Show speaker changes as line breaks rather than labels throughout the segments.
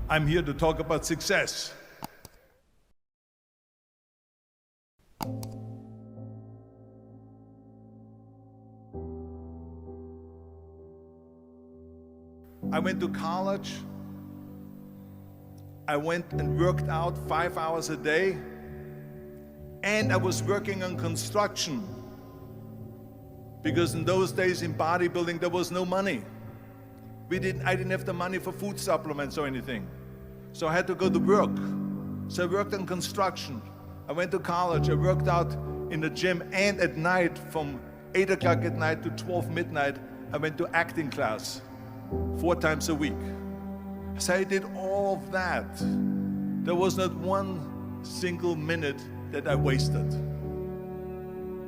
I'm here to talk about success. I went to college. I went and worked out 5 hours a day, and I was working on construction, because in those days in bodybuilding there was no money. I didn't have the money for food supplements or anything. So I had to go to work. So I worked on construction. I went to college. I worked out in the gym, and at night from 8 o'clock at night to 12 midnight, I went to acting class 4 times a week. So I did all of that. There was not one single minute that I wasted.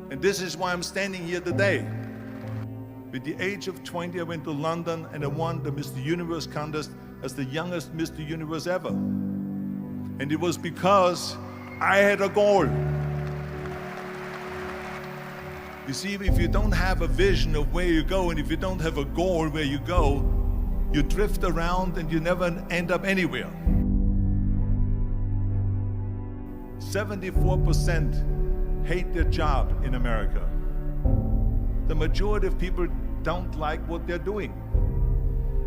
And this is why I'm standing here today. With the age of 20, I went to London and I won the Mr. Universe contest as the youngest Mr. Universe ever. And it was because I had a goal. You see, if you don't have a vision of where you go, and if you don't have a goal where you go, you drift around and you never end up anywhere. 74% hate their job in America. The majority of people don't like what they're doing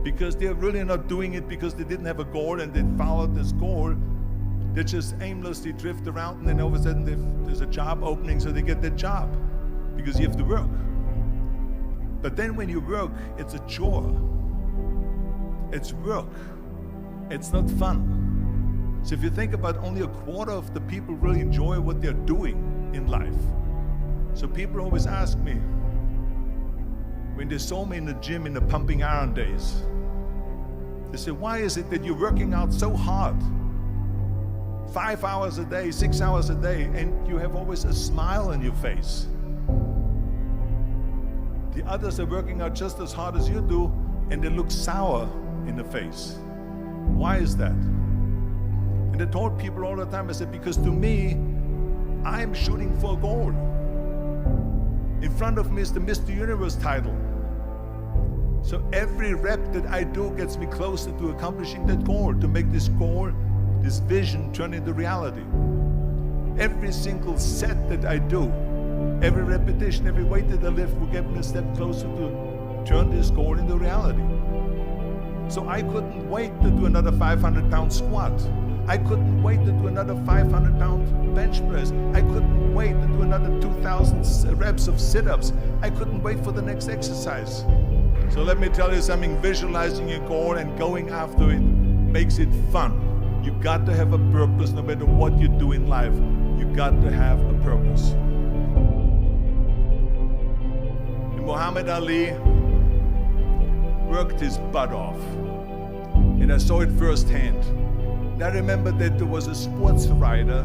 because they're really not doing it because they didn't have a goal and they followed this goal. They just aimlessly drift around, and then all of a sudden there's a job opening, so they get that job because you have to work. But then when you work, it's a chore. It's work. It's not fun. So if you think about, only a quarter of the people really enjoy what they're doing in life. So people always ask me, when they saw me in the gym in the pumping iron days, they say, why is it that you're working out so hard? 5 hours a day, 6 hours a day, and you have always a smile on your face. The others are working out just as hard as you do, and they look sour in the face. Why is that? And I told people all the time, I said, because to me, I'm shooting for a goal. In front of me is the Mr. Universe title. So every rep that I do gets me closer to accomplishing that goal, to make this goal, this vision, turn into reality. Every single set that I do, every repetition, every weight that I lift will get me a step closer to turn this goal into reality. So I couldn't wait to do another 500-pound squat. I couldn't wait to do another 500-pound bench press. I couldn't wait to do another 2,000 reps of sit-ups. I couldn't wait for the next exercise. So let me tell you something, visualizing your goal and going after it makes it fun. You got to have a purpose no matter what you do in life. You got to have a purpose. And Muhammad Ali worked his butt off. And I saw it firsthand. And I remember that there was a sports writer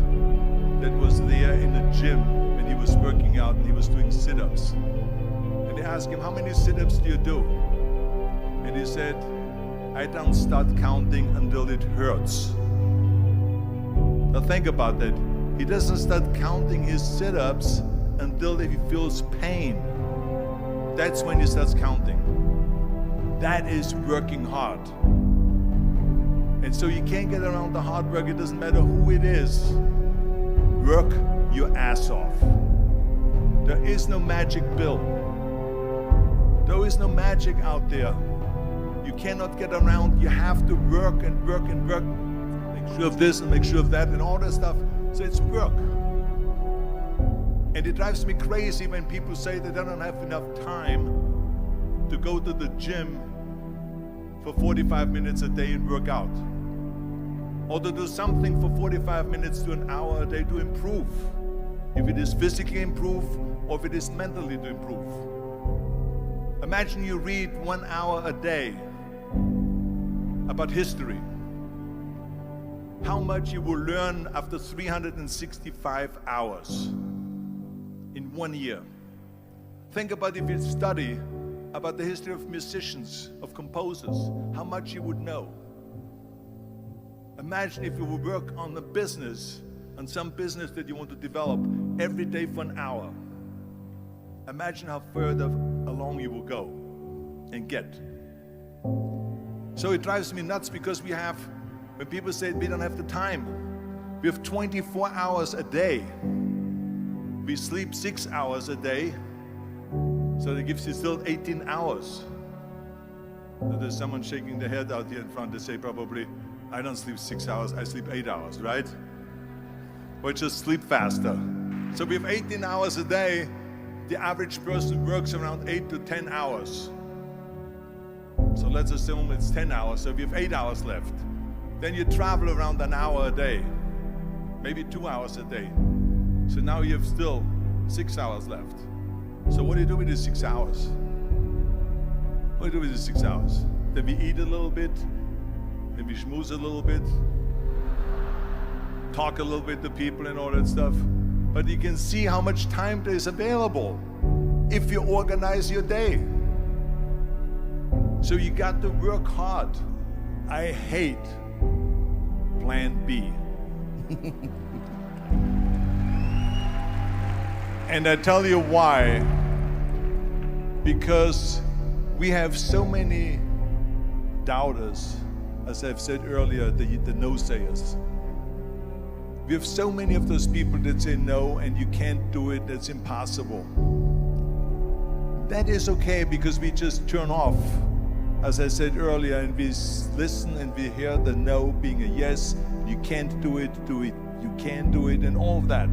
that was there in the gym when he was working out and he was doing sit-ups. And they asked him, how many sit-ups do you do? And he said, I don't start counting until it hurts. Now think about that. He doesn't start counting his sit-ups until he feels pain. That's when he starts counting. That is working hard. And so you can't get around the hard work. It doesn't matter who it is. Work your ass off. There is no magic pill. There is no magic out there. You cannot get around. You have to work and work and work. Make sure of this and make sure of that and all that stuff. So it's work. And it drives me crazy when people say that they don't have enough time to go to the gym for 45 minutes a day and work out. Or to do something for 45 minutes to an hour a day to improve. If it is physically improve or if it is mentally to improve. Imagine you read 1 hour a day about history. How much you will learn after 365 hours in 1 year. Think about if you study about the history of musicians, of composers, how much you would know. Imagine if you would work on a business, on some business that you want to develop every day for an hour. Imagine how further along you will go and get. So it drives me nuts because we have When people say we don't have the time, we have 24 hours a day. We sleep 6 hours a day, so that gives you still 18 hours. So there's someone shaking their head out here in front. They say probably, I don't sleep 6 hours, I sleep 8 hours, right? Or just sleep faster. So we have 18 hours a day. The average person works around 8 to 10 hours. So let's assume it's 10 hours, so we have 8 hours left. Then you travel around an hour a day, maybe 2 hours a day. So now you have still 6 hours left. So what do you do with these 6 hours? What do you do with these 6 hours? Then we eat a little bit, then we schmooze a little bit, talk a little bit to people and all that stuff. But you can see how much time there is available if you organize your day. So you got to work hard. I hate plan B. And I tell you why. Because we have so many doubters, as I've said earlier, the no-sayers. We have so many of those people that say no and you can't do it, that's impossible. That is okay because we just turn off, as I said earlier, and we listen and we hear the no being a yes. You can't do it, you can do it, and all of that.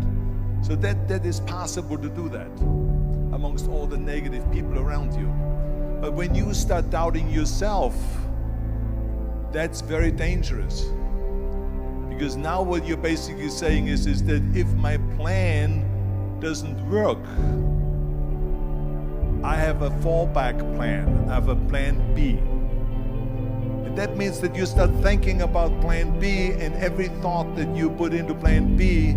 So that is possible to do that amongst all the negative people around you. But when you start doubting yourself, that's very dangerous. Because now what you're basically saying is that if my plan doesn't work, I have a fallback plan, I have a plan B. And that means that you start thinking about plan B, and every thought that you put into plan B,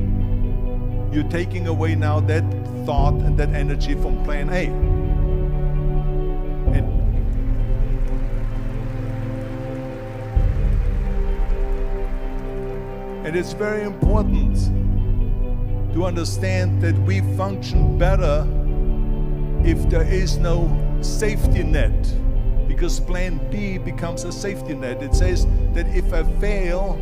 you're taking away now that thought and that energy from plan A. And it's very important to understand that we function better if there is no safety net, because plan B becomes a safety net. It says that if I fail,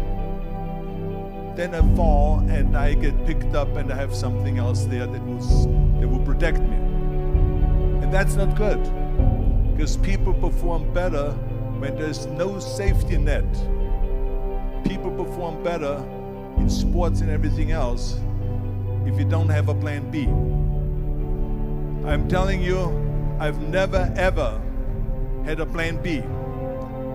then I fall and I get picked up and I have something else there that will protect me. And that's not good, because people perform better when there's no safety net. People perform better in sports and everything else if you don't have a plan B. I'm telling you, I've never ever had a plan B.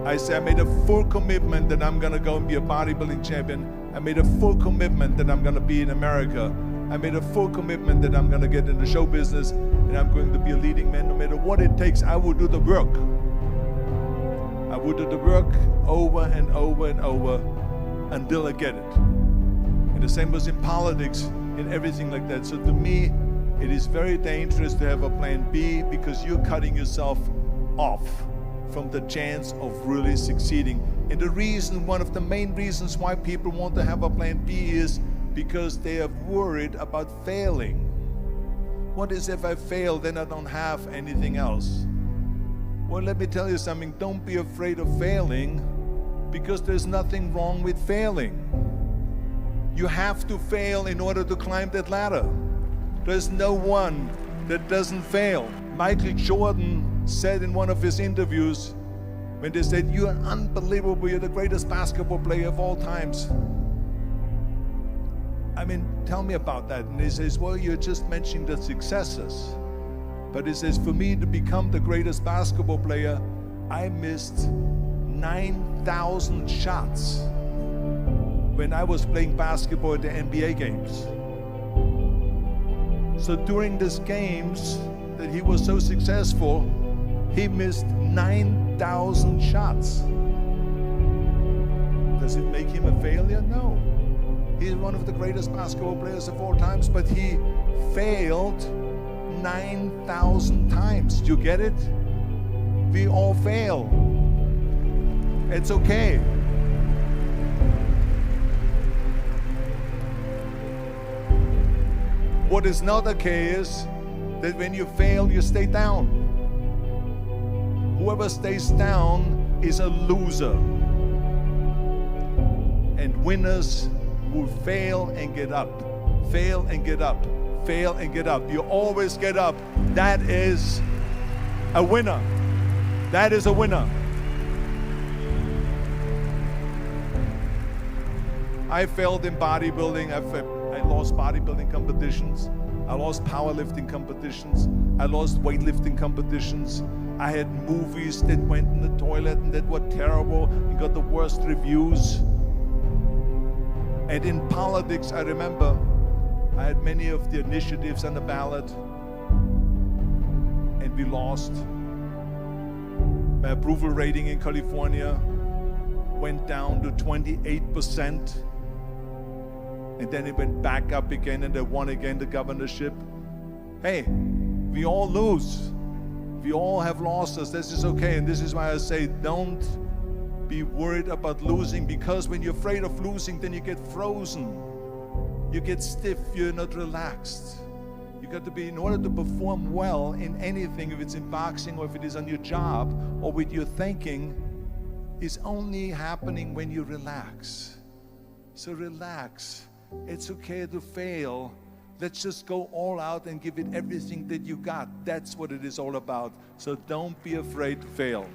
I made a full commitment that I'm gonna go and be a bodybuilding champion. I made a full commitment that I'm gonna be in America. I made a full commitment that I'm gonna get in the show business and I'm going to be a leading man. No matter what it takes, I will do the work. I will do the work over and over and over until I get it. And the same was in politics and everything like that. So to me, it is very dangerous to have a plan B, because you're cutting yourself off from the chance of really succeeding. And the reason, one of the main reasons why people want to have a plan B is because they are worried about failing. What is if I fail, then I don't have anything else? Well, let me tell you something, don't be afraid of failing, because there's nothing wrong with failing. You have to fail in order to climb that ladder. There's no one that doesn't fail. Michael Jordan said in one of his interviews, when they said, "You're unbelievable, you're the greatest basketball player of all times." I mean, tell me about that. And he says, well, you're just mentioning the successes. But he says, for me to become the greatest basketball player, I missed 9,000 shots when I was playing basketball at the NBA games. So during these games that he was so successful, he missed 9,000 shots. Does it make him a failure? No. He's one of the greatest basketball players of all times, but he failed 9,000 times. Do you get it? We all fail. It's okay. What is not okay is that when you fail, you stay down. Whoever stays down is a loser. Winners will fail and get up, fail and get up, fail and get up. You always get up. That is a winner. That is a winner. I failed in bodybuilding. I lost bodybuilding competitions. I lost powerlifting competitions. I lost weightlifting competitions. I had movies that went in the toilet and that were terrible and got the worst reviews. And in politics, I remember I had many of the initiatives on the ballot, and we lost. My approval rating in California went down to 28%, and then it went back up again, and I won again the governorship. Hey, we all lose. We all have losses. This is okay, and this is why I say don't be worried about losing, because when you're afraid of losing, then you get frozen. You get stiff, you're not relaxed. You got to be, in order to perform well in anything, if it's in boxing or if it is on your job or with your thinking, is only happening when you relax. So relax. It's okay to fail. Let's just go all out and give it everything that you got. That's what it is all about. So don't be afraid to fail.